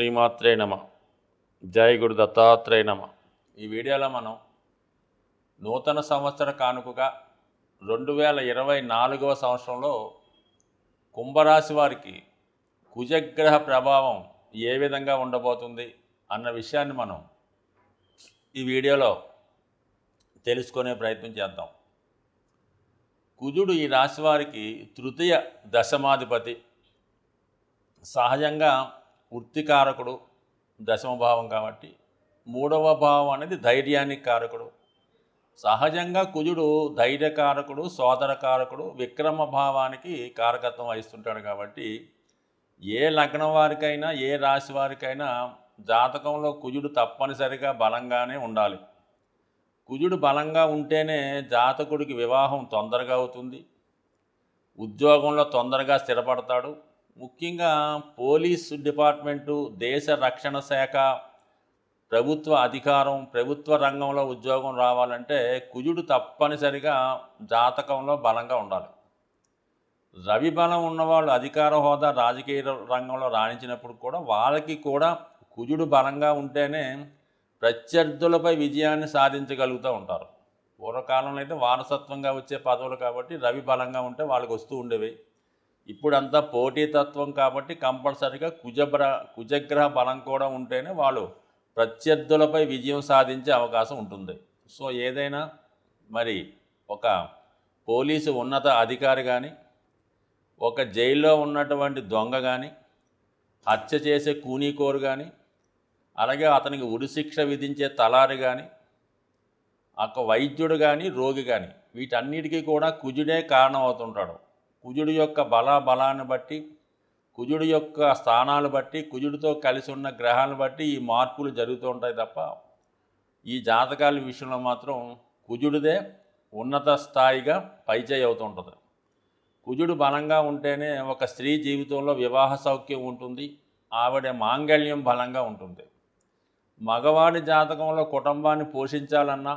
శ్రీమాత్రే నమ. జై గురు దత్తాత్రేయ నమ. ఈ వీడియోలో మనం నూతన సంవత్సర కానుకగా 2024వ సంవత్సరంలో కుంభరాశి వారికి కుజగ్రహ ప్రభావం ఏ విధంగా ఉండబోతుంది అన్న విషయాన్ని మనం ఈ వీడియోలో తెలుసుకునే ప్రయత్నం చేద్దాం. కుజుడు ఈ రాశి వారికి తృతీయ దశమాధిపతి. సహజంగా వృత్తికారకుడు దశమ భావం కాబట్టి మూడవ భావం అనేది ధైర్యానికి కారకుడు. సహజంగా కుజుడు ధైర్యకారకుడు, సోదరకారకుడు, విక్రమ భావానికి కారకత్వం వహిస్తుంటాడు. కాబట్టి ఏ లగ్నం వారికైనా ఏ రాశి వారికైనా జాతకంలో కుజుడు తప్పనిసరిగా బలంగానే ఉండాలి. కుజుడు బలంగా ఉంటేనే జాతకుడికి వివాహం తొందరగా అవుతుంది, ఉద్యోగంలో తొందరగా స్థిరపడతాడు. ముఖ్యంగా పోలీసు డిపార్ట్మెంటు, దేశ రక్షణ శాఖ, ప్రభుత్వ అధికారం, ప్రభుత్వ రంగంలో ఉద్యోగం రావాలంటే కుజుడు తప్పనిసరిగా జాతకంలో బలంగా ఉండాలి. రవి బలం ఉన్నవాళ్ళు అధికార హోదా, రాజకీయ రంగంలో రాణించినప్పుడు కూడా వాళ్ళకి కూడా కుజుడు బలంగా ఉంటేనే ప్రత్యర్థులపై విజయాన్ని సాధించగలుగుతూ ఉంటారు. పూర్వకాలంలో అయితే వారసత్వంగా వచ్చే పదవులు కాబట్టి రవి బలంగా ఉంటే వాళ్ళకి వస్తూ ఉండేవి. ఇప్పుడంతా పోటీతత్వం కాబట్టి కంపల్సరీగా కుజగ్రహ బలం కూడా ఉంటేనే వాళ్ళు ప్రత్యర్థులపై విజయం సాధించే అవకాశం ఉంటుంది. సో ఏదైనా మరి ఒక పోలీసు ఉన్నత అధికారి కానీ, ఒక జైల్లో ఉన్నటువంటి దొంగ కానీ, హత్య చేసే కూనీకోరు కానీ, అలాగే అతనికి ఉరిశిక్ష విధించే తలారి కానీ, ఒక వైద్యుడు కానీ, రోగి కానీ, వీటన్నిటికీ కూడా కుజుడే కారణం అవుతుంటాడు. కుజుడు యొక్క బలాన్ని బట్టి, కుజుడు యొక్క స్థానాలు బట్టి, కుజుడితో కలిసి ఉన్న గ్రహాలను బట్టి ఈ మార్పులు జరుగుతూ ఉంటాయి తప్ప ఈ జాతకాల విషయంలో మాత్రం కుజుడిదే ఉన్నత స్థాయిగా పైచేయి అవుతుంటుంది. కుజుడు బలంగా ఉంటేనే ఒక స్త్రీ జీవితంలో వివాహ సౌఖ్యం ఉంటుంది, ఆవిడ మాంగళ్యం బలంగా ఉంటుంది. మగవాడి జాతకంలో కుటుంబాన్ని పోషించాలన్నా,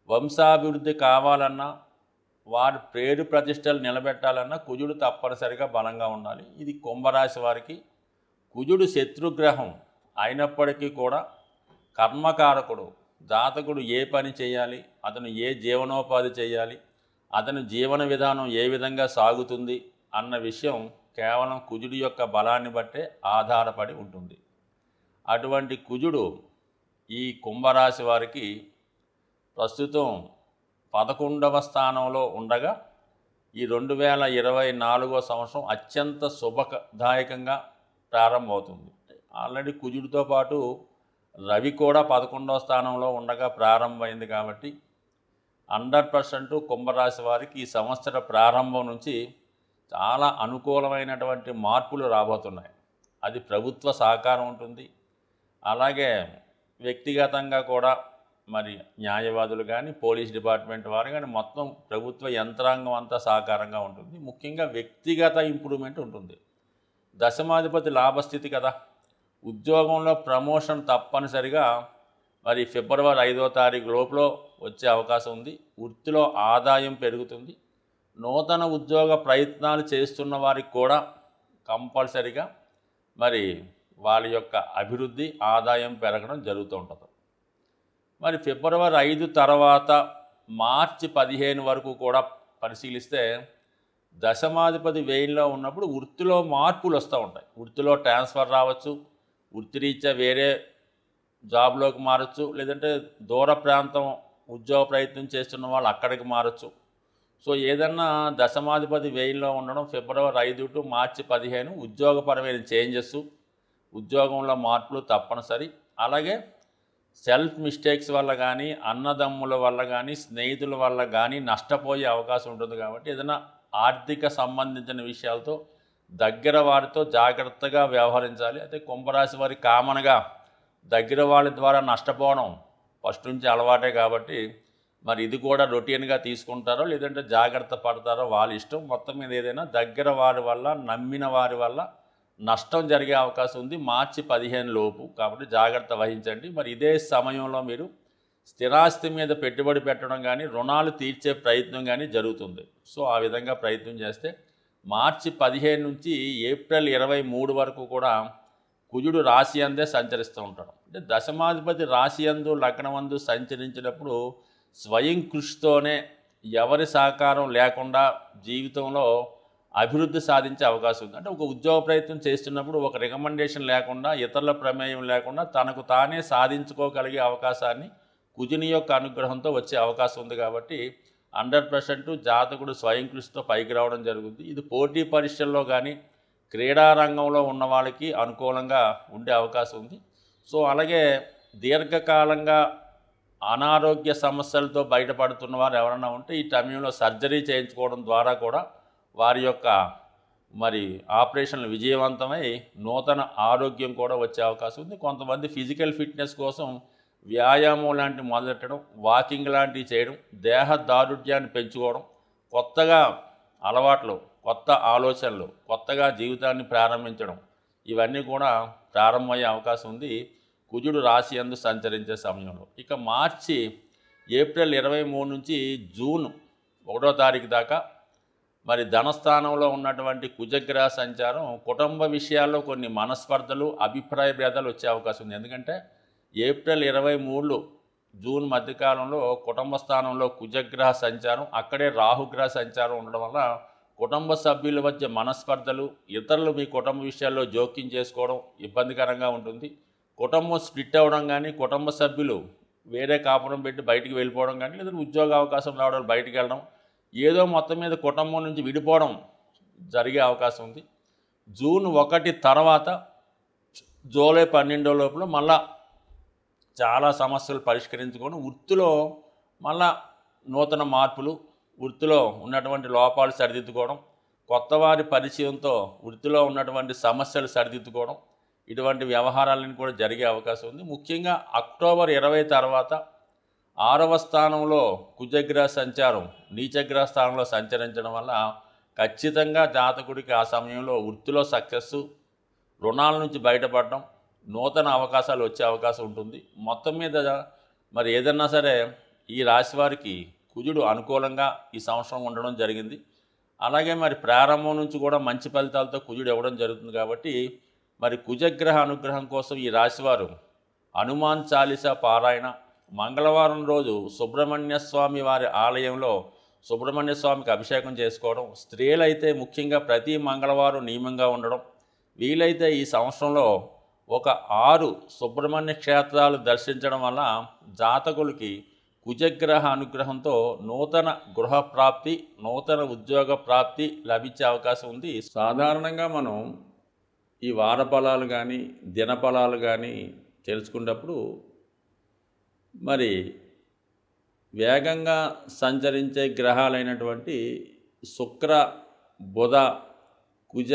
వంశాభివృద్ధి కావాలన్నా, వారి పేరు ప్రతిష్టలు నిలబెట్టాలన్నా కుజుడు తప్పనిసరిగా బలంగా ఉండాలి. ఇది కుంభరాశి వారికి. కుజుడు శత్రుగ్రహం అయినప్పటికీ కూడా కర్మకారకుడు. జాతకుడు ఏ పని చేయాలి, అతను ఏ జీవనోపాధి చేయాలి, అతని జీవన విధానం ఏ విధంగా సాగుతుంది అన్న విషయం కేవలం కుజుడు యొక్క బలాన్ని బట్టే ఆధారపడి ఉంటుంది. అటువంటి కుజుడు ఈ కుంభరాశి వారికి ప్రస్తుతం 11వ స్థానంలో ఉండగా ఈ 2024వ సంవత్సరం అత్యంత శుభదాయకంగా ప్రారంభమవుతుంది. ఆల్రెడీ కుజుడితో పాటు రవి కూడా 11వ స్థానంలో ఉండగా ప్రారంభమైంది. కాబట్టి 100% కుంభరాశి వారికి ఈ సంవత్సర ప్రారంభం నుంచి చాలా అనుకూలమైనటువంటి మార్పులు రాబోతున్నాయి. అది ప్రభుత్వ సహకారం ఉంటుంది, అలాగే వ్యక్తిగతంగా కూడా మరి న్యాయవాదులు కానీ, పోలీస్ డిపార్ట్మెంట్ వారు కానీ, మొత్తం ప్రభుత్వ యంత్రాంగం అంతా సహకారంగా ఉంటుంది. ముఖ్యంగా వ్యక్తిగత ఇంప్రూవ్మెంట్ ఉంటుంది. దశమాధిపతి లాభస్థితి కదా, ఉద్యోగంలో ప్రమోషన్ తప్పనిసరిగా మరి ఫిబ్రవరి 5వ తారీఖు లోపల వచ్చే అవకాశం ఉంది. వృత్తిలో ఆదాయం పెరుగుతుంది. నూతన ఉద్యోగ ప్రయత్నాలు చేస్తున్న వారికి కూడా కంపల్సరిగా మరి వాళ్ళ యొక్క అభివృద్ధి, ఆదాయం పెరగడం జరుగుతూ ఉంటుంది. మరి ఫిబ్రవరి 5 తర్వాత మార్చి 15 వరకు కూడా పరిశీలిస్తే దశమాధిపతి వ్యయంలో ఉన్నప్పుడు వృత్తిలో మార్పులు వస్తూ ఉంటాయి. వృత్తిలో ట్రాన్స్ఫర్ రావచ్చు, వృత్తిరీత్యా వేరే జాబ్లోకి మారచ్చు, లేదంటే దూర ప్రాంతం ఉద్యోగ ప్రయత్నం చేస్తున్న వాళ్ళు అక్కడికి మారచ్చు. సో ఏదన్నా దశమాధిపతి వ్యయంలో ఉండడం ఫిబ్రవరి 5 టు మార్చి 15 ఉద్యోగపరమైన చేంజెస్, ఉద్యోగంలో మార్పులు తప్పనిసరి. అలాగే సెల్ఫ్ మిస్టేక్స్ వల్ల కానీ, అన్నదమ్ముల వల్ల కానీ, స్నేహితుల వల్ల కానీ నష్టపోయే అవకాశం ఉంటుంది. కాబట్టి ఏదైనా ఆర్థిక సంబంధించిన విషయాలతో దగ్గర వారితో జాగ్రత్తగా వ్యవహరించాలి. అయితే కుంభరాశి వారి కామన్గా దగ్గర వాళ్ళ ద్వారా నష్టపోవడం ఫస్ట్ నుంచి అలవాటే. కాబట్టి మరి ఇది కూడా రొటీన్గా తీసుకుంటారో లేదంటే జాగ్రత్త పడతారో వాళ్ళ ఇష్టం. మొత్తం మీద ఏదైనా దగ్గర వారి వల్ల, నమ్మిన వారి వల్ల నష్టం జరిగే అవకాశం ఉంది మార్చి 15 లోపు. కాబట్టి జాగ్రత్త వహించండి. మరి ఇదే సమయంలో మీరు స్థిరాస్తి మీద పెట్టుబడి పెట్టడం కానీ, రుణాలు తీర్చే ప్రయత్నం కానీ జరుగుతుంది. సో ఆ విధంగా ప్రయత్నం చేస్తే మార్చి 15 నుంచి ఏప్రిల్ 23 వరకు కూడా కుజుడు రాశి అందే సంచరిస్తూ ఉంటాడు. అంటే దశమాధిపతి రాశి అందు లగ్నమందు సంచరించినప్పుడు స్వయం కృషితోనే ఎవరి సహకారం లేకుండా జీవితంలో అభివృద్ధి సాధించే అవకాశం ఉంది. అంటే ఒక ఉద్యోగ ప్రయత్నం చేస్తున్నప్పుడు ఒక రికమెండేషన్ లేకుండా, ఇతరుల ప్రమేయం లేకుండా తనకు తానే సాధించుకోగలిగే అవకాశాన్ని కుజుని యొక్క అనుగ్రహంతో వచ్చే అవకాశం ఉంది. కాబట్టి 100% జాతకుడు స్వయం కృషితో పైకి రావడం జరుగుతుంది. ఇది పోటీ పరీక్షల్లో కానీ క్రీడారంగంలో ఉన్న వాళ్ళకి అనుకూలంగా ఉండే అవకాశం ఉంది. సో అలాగే దీర్ఘకాలంగా అనారోగ్య సమస్యలతో బయటపడుతున్న వారు ఎవరైనా ఉంటే ఈ సమయంలో సర్జరీ చేయించుకోవడం ద్వారా కూడా వారి యొక్క ఆపరేషన్లు విజయవంతమై నూతన ఆరోగ్యం కూడా వచ్చే అవకాశం ఉంది. కొంతమంది ఫిజికల్ ఫిట్నెస్ కోసం వ్యాయామం లాంటివి మొదలెట్టడం, వాకింగ్ లాంటివి చేయడం, దేహ దారుఢ్యాన్ని పెంచుకోవడం, కొత్తగా అలవాట్లు, కొత్త ఆలోచనలు, కొత్తగా జీవితాన్ని ప్రారంభించడం, ఇవన్నీ కూడా ప్రారంభమయ్యే అవకాశం ఉంది కుజుడు రాశి యందు సంచరించే సమయంలో. ఇక ఏప్రిల్ 23 నుంచి జూన్ 1వ తారీఖు దాకా ధనస్థానంలో ఉన్నటువంటి కుజగ్రహ సంచారం కుటుంబ విషయాల్లో కొన్ని మనస్పర్ధలు, అభిప్రాయ భేదాలు వచ్చే అవకాశం ఉంది. ఎందుకంటే ఏప్రిల్ 23 జూన్ మధ్యకాలంలో కుటుంబ స్థానంలో కుజగ్రహ సంచారం, అక్కడే రాహుగ్రహ సంచారం ఉండడం వల్ల కుటుంబ సభ్యుల మధ్య మనస్పర్ధలు, ఇతరులు మీ కుటుంబ విషయాల్లో జోక్యం చేసుకోవడం ఇబ్బందికరంగా ఉంటుంది. కుటుంబం స్ప్లిట్ అవ్వడం కానీ, కుటుంబ సభ్యులు వేరే కాపురం పెట్టి బయటికి వెళ్ళిపోవడం కానీ, లేదా ఉద్యోగ అవకాశం రావడం, బయటికి వెళ్ళడం, ఏదో మొత్తం మీద కుటుంబం నుంచి విడిపోవడం జరిగే అవకాశం ఉంది. జూన్ 1 తర్వాత జూలై 12 లోపల మళ్ళా చాలా సమస్యలు పరిష్కరించుకొని వృత్తిలో మళ్ళా నూతన మార్పులు, వృత్తిలో ఉన్నటువంటి లోపాలు సరిదిద్దుకోవడం, కొత్త వారి పరిచయంతో వృత్తిలో ఉన్నటువంటి సమస్యలు సరిదిద్దుకోవడం, ఇటువంటి వ్యవహారాలను కూడా జరిగే అవకాశం ఉంది. ముఖ్యంగా అక్టోబర్ 20 తర్వాత 6వ స్థానంలో కుజగ్రహ సంచారం నీచగ్రహ స్థానంలో సంచరించడం వల్ల ఖచ్చితంగా జాతకుడికి ఆ సమయంలో వృత్తిలో సక్సెస్సు, రుణాల నుంచి బయటపడడం, నూతన అవకాశాలు వచ్చే అవకాశం ఉంటుంది. మొత్తం మీద ఏదన్నా సరే ఈ రాశి వారికి కుజుడు అనుకూలంగా ఈ సంవత్సరం ఉండడం జరిగింది. అలాగే ప్రారంభం నుంచి కూడా మంచి ఫలితాలతో కుజుడు ఇవ్వడం జరుగుతుంది. కాబట్టి కుజగ్రహ అనుగ్రహం కోసం ఈ రాశివారు హనుమాన్ చాలీసా పారాయణ, మంగళవారం రోజు సుబ్రహ్మణ్య స్వామి వారి ఆలయంలో సుబ్రహ్మణ్య స్వామికి అభిషేకం చేసుకోవడం, స్త్రీలైతే ముఖ్యంగా ప్రతి మంగళవారం నియమంగా ఉండడం, వీలైతే ఈ సంవత్సరంలో ఒక 6 సుబ్రహ్మణ్య క్షేత్రాలు దర్శించడం వల్ల జాతకులకి కుజగ్రహ అనుగ్రహంతో నూతన గృహప్రాప్తి, నూతన ఉద్యోగ ప్రాప్తి లభించే అవకాశం ఉంది. సాధారణంగా మనం ఈ వార ఫలాలు కానీ దినఫలాలు కానీ తెలుసుకున్నప్పుడు వేగంగా సంచరించే గ్రహాలైనటువంటి శుక్ర, బుధ, కుజ,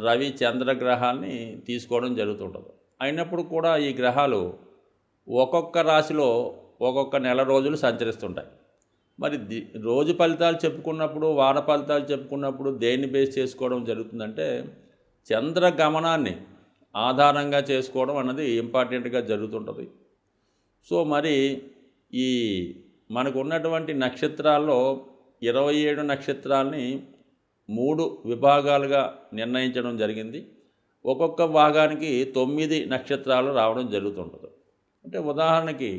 రవి, చంద్రగ్రహాల్ని తీసుకోవడం జరుగుతుంటుంది. అయినప్పుడు కూడా ఈ గ్రహాలు ఒక్కొక్క రాశిలో ఒక్కొక్క నెల రోజులు సంచరిస్తుంటాయి. రోజు ఫలితాలు చెప్పుకున్నప్పుడు, వార ఫలితాలు చెప్పుకున్నప్పుడు దేన్ని బేస్ చేసుకోవడం జరుగుతుందంటే చంద్రగమనాన్ని ఆధారంగా చేసుకోవడం అన్నది ఇంపార్టెంట్గా జరుగుతుంటుంది. సో ఈ మనకు ఉన్నటువంటి నక్షత్రాల్లో 27 నక్షత్రాలని 3 విభాగాలుగా నిర్ణయించడం జరిగింది. ఒక్కొక్క భాగానికి 9 నక్షత్రాలు రావడం జరుగుతుంటుంది. అంటే ఉదాహరణకి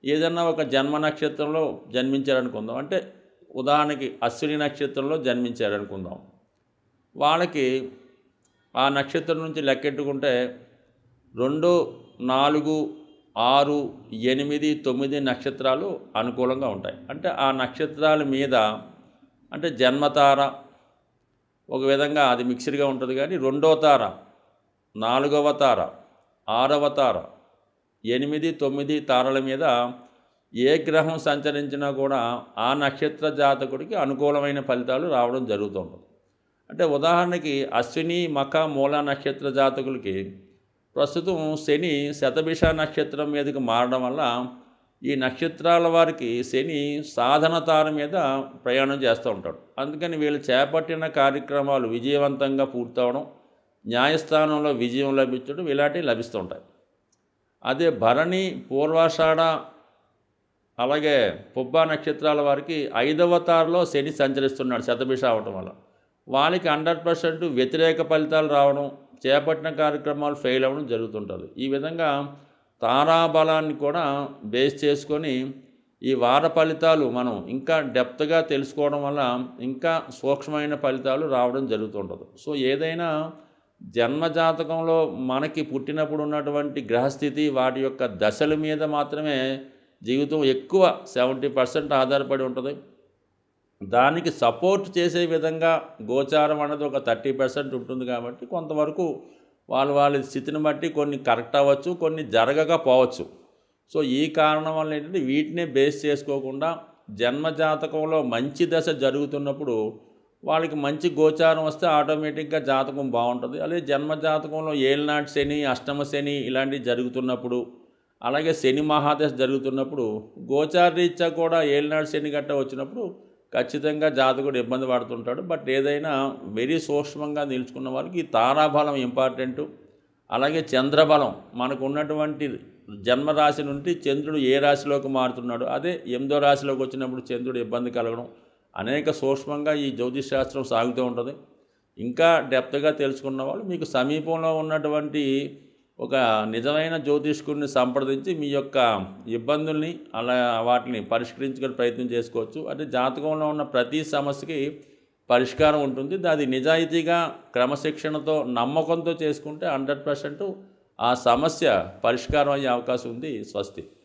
ఏదన్నా ఒక జన్మ నక్షత్రంలో జన్మించారనుకుందాం, అంటే ఉదాహరణకి అశ్విని నక్షత్రంలో జన్మించారనుకుందాం, వాళ్ళకి ఆ నక్షత్రం నుంచి లెక్కెట్టుకుంటే 2, 4, 6, 8, 9 నక్షత్రాలు అనుకూలంగా ఉంటాయి. అంటే ఆ నక్షత్రాల మీద అంటే జన్మతార ఒక విధంగా అది మిక్స్డ్గా ఉంటుంది. కానీ 2వ తార, 4వ తార, 6వ తార, 8, 9 తారల మీద ఏ గ్రహం సంచరించినా కూడా ఆ నక్షత్ర జాతకుడికి అనుకూలమైన ఫలితాలు రావడం జరుగుతుంటుంది. అంటే ఉదాహరణకి అశ్విని, మఖ, మూల నక్షత్ర జాతకులకి ప్రస్తుతం శని శతభిష నక్షత్రం మీదకి మారడం వల్ల ఈ నక్షత్రాల వారికి శని సాధన తార మీద ప్రయాణం చేస్తూ ఉంటాడు. అందుకని వీళ్ళు చేపట్టిన కార్యక్రమాలు విజయవంతంగా పూర్తవడం, న్యాయస్థానంలో విజయం లభించడం ఇలాంటివి లభిస్తూ ఉంటాయి. అదే భరణి, పూర్వాషాఢ, అలాగే పుబ్బ నక్షత్రాల వారికి 5వ తారలో శని సంచరిస్తున్నాడు శతభిష అవటం వల్ల వాళ్ళకి 100% వ్యతిరేక ఫలితాలు రావడం, చేపట్టిన కార్యక్రమాలు ఫెయిల్ అవ్వడం జరుగుతుంటుంది. ఈ విధంగా తారాబలాన్ని కూడా బేస్ చేసుకొని ఈ వార ఫలితాలు మనం ఇంకా డెప్త్గా తెలుసుకోవడం వల్ల ఇంకా సూక్ష్మమైన ఫలితాలు రావడం జరుగుతుంటుంది. సో ఏదైనా జన్మజాతకంలో మనకి పుట్టినప్పుడు ఉన్నటువంటి గ్రహస్థితి వాటి యొక్క దశల మీద మాత్రమే జీవితం ఎక్కువ 70% ఆధారపడి ఉంటుంది. దానికి సపోర్ట్ చేసే విధంగా గోచారం అనేది ఒక 30% ఉంటుంది కాబట్టి కొంతవరకు వాళ్ళ స్థితిని బట్టి కొన్ని కరెక్ట్ అవ్వచ్చు, కొన్ని జరగకపోవచ్చు. సో ఈ కారణం వల్ల ఏంటంటే వీటినే బేస్ చేసుకోకుండా జన్మజాతకంలో మంచి దశ జరుగుతున్నప్పుడు వాళ్ళకి మంచి గోచారం వస్తే ఆటోమేటిక్గా జాతకం బాగుంటుంది. అలాగే జన్మజాతకంలో ఏళ్ళనాటి శని, అష్టమ శని ఇలాంటివి జరుగుతున్నప్పుడు, అలాగే శని మహాదశ జరుగుతున్నప్పుడు గోచారరీత్యా కూడా ఏళ్ళనాటి శని గట్ట వచ్చినప్పుడు ఖచ్చితంగా జాతకుడు ఇబ్బంది పడుతుంటాడు. బట్ ఏదైనా వెరీ సూక్ష్మంగా నిలుచుకున్న వాళ్ళకి ఈ తారాబలం ఇంపార్టెంటు. అలాగే చంద్రబలం మనకు ఉన్నటువంటి జన్మరాశి నుండి చంద్రుడు ఏ రాశిలోకి మారుతున్నాడు, అదే 8వ రాశిలోకి వచ్చినప్పుడు చంద్రుడు ఇబ్బంది కలగడం అనేక సూక్ష్మంగా ఈ జ్యోతిష్ శాస్త్రం సాగుతూ ఉంటుంది. ఇంకా డెప్త్గా తెలుసుకున్న వాళ్ళు మీకు సమీపంలో ఉన్నటువంటి ఒక నిజమైన జ్యోతిష్కుడిని సంప్రదించి మీ యొక్క ఇబ్బందుల్ని అలా వాటిని పరిష్కరించుకునే ప్రయత్నం చేసుకోవచ్చు. అంటే జాతకంలో ఉన్న ప్రతి సమస్యకి పరిష్కారం ఉంటుంది. అది నిజాయితీగా క్రమశిక్షణతో నమ్మకంతో చేసుకుంటే 100% ఆ సమస్య పరిష్కారం అయ్యే అవకాశం ఉంది. స్వస్తి.